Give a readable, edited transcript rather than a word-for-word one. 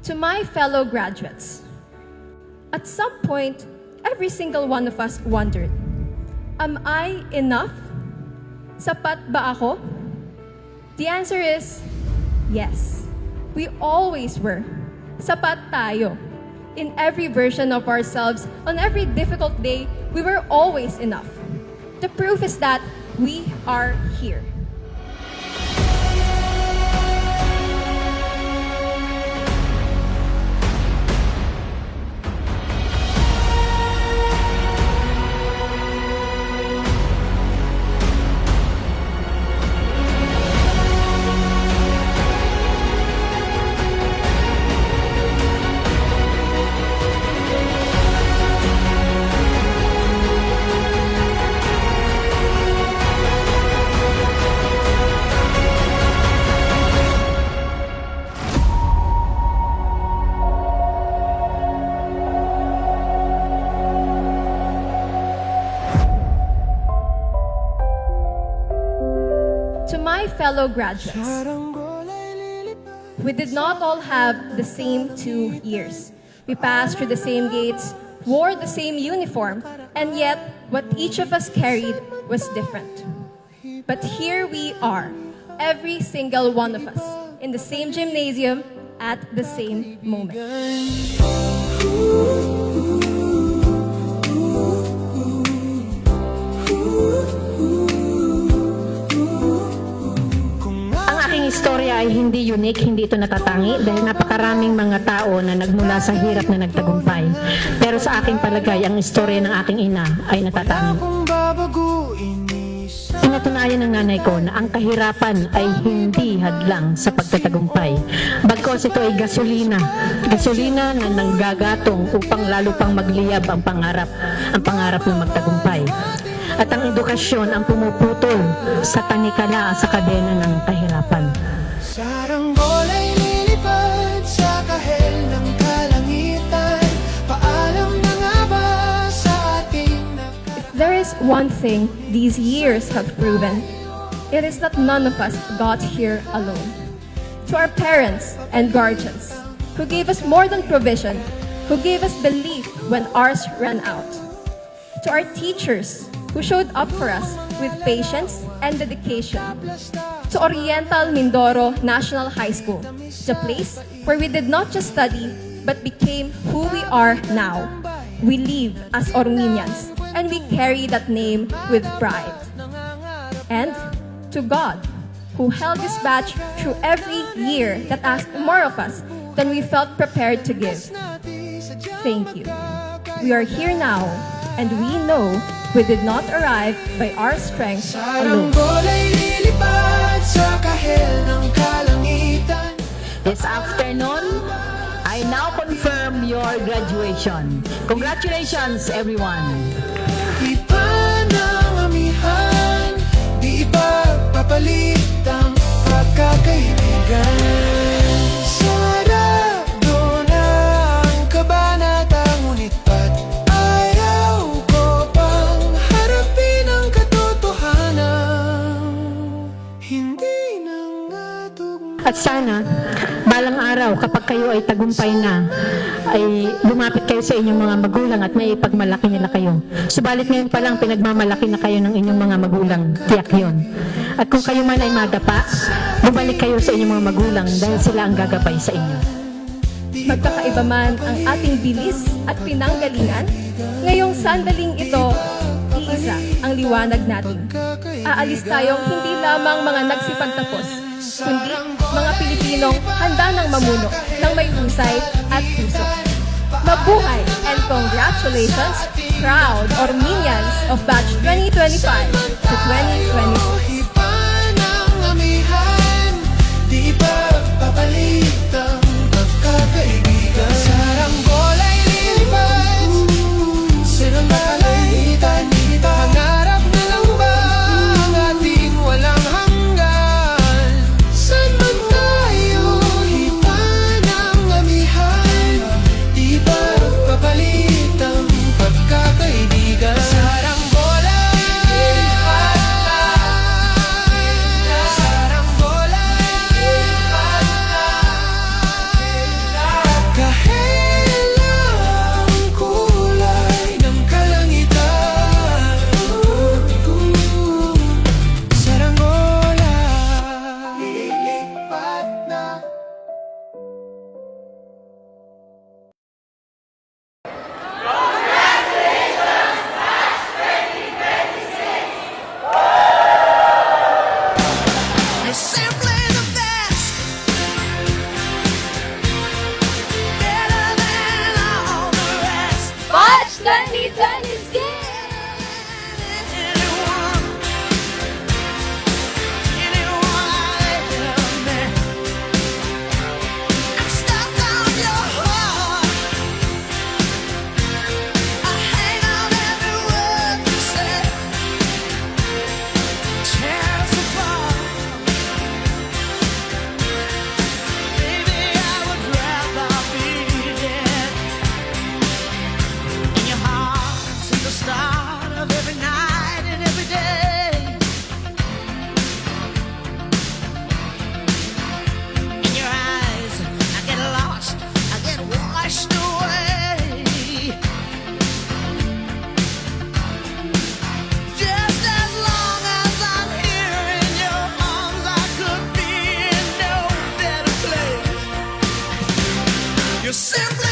To my fellow graduates, at some point, every single one of us wondered, am I enough? Sapat ba ako? The answer is yes. We always were. Sapat tayo. In every version of ourselves, on every difficult day, we were always enough. The proof is that we are here. To my fellow graduates, we did not all have the same 2 years. We passed through the same gates, wore the same uniform, and yet what each of us carried was different. But here we are, every single one of us, in the same gymnasium at the same moment. Istorya ay hindi unique, hindi ito natatangi dahil napakaraming mga tao na nagmula sa hirap na nagtagumpay. Pero sa aking palagay, ang istorya ng aking ina ay natatangi. Pinatunayan ng nanay ko na ang kahirapan ay hindi hadlang sa pagtatagumpay. Bagkos ito ay gasolina na nanggagatong upang lalo pang magliyab ang pangarap ng magtagumpay. At ang edukasyon ang pumuputol sa tanikala sa kadena ng kahirapan. Saranggol ay lilipad sa kahel ng kalangitan. Paalam na nga ba sa ating If there is one thing these years have proven, it is that none of us got here alone. To our parents and guardians, who gave us more than provision, who gave us belief when ours ran out. To our teachers, who showed up for us with patience and dedication. To Oriental Mindoro National High School, the place where we did not just study, but became who we are now. We live as Ormenians, and we carry that name with pride. And to God, who held this batch through every year that asked more of us than we felt prepared to give. Thank you. We are here now, and we know we did not arrive by our strength alone. Saranggol ay lilipad sa kahel ng kalangitan. This afternoon, I now confirm your graduation. Congratulations, everyone! Di pa nang amihan, di ipagpapalit ang pagkakaibigan. Sarado na ang kabanata, ngunit ba't ayaw ko pang harapin ang katotohanan? Hindi na nga tugma. At sana, balang araw, kapag kayo ay tagumpay na, ay lumapit kayo sa inyong mga magulang at may ipagmalaki nila kayo. Subalit ngayon pa lang, pinagmamalaki na kayo ng inyong mga magulang. Tiyak yun. At kung kayo man ay madapa, bumalik kayo sa inyong mga magulang dahil sila ang gagabay sa inyo. Magkakaiba man ang ating bilis at pinanggalingan, ngayong sandaling ito, iisa ang liwanag natin. Aalis tayong hindi lamang mga nagsipagtapos, kundi mga Pilipinong handa ng mamuno ng may husay at puso. Mabuhay and congratulations, proud Ormenians of Batch 2025 to 2026. Di pa nang amihan, di ipagpapalit ang pagkakaibigan. Saranggol ay lilipad sa kalangitan. Pangarap na lang ba ang ating walang hanggan? San man tayo, di pa nang amihan, di ipagpapalit ang pagkakaibigan. Saranggol ay lilipad You're simply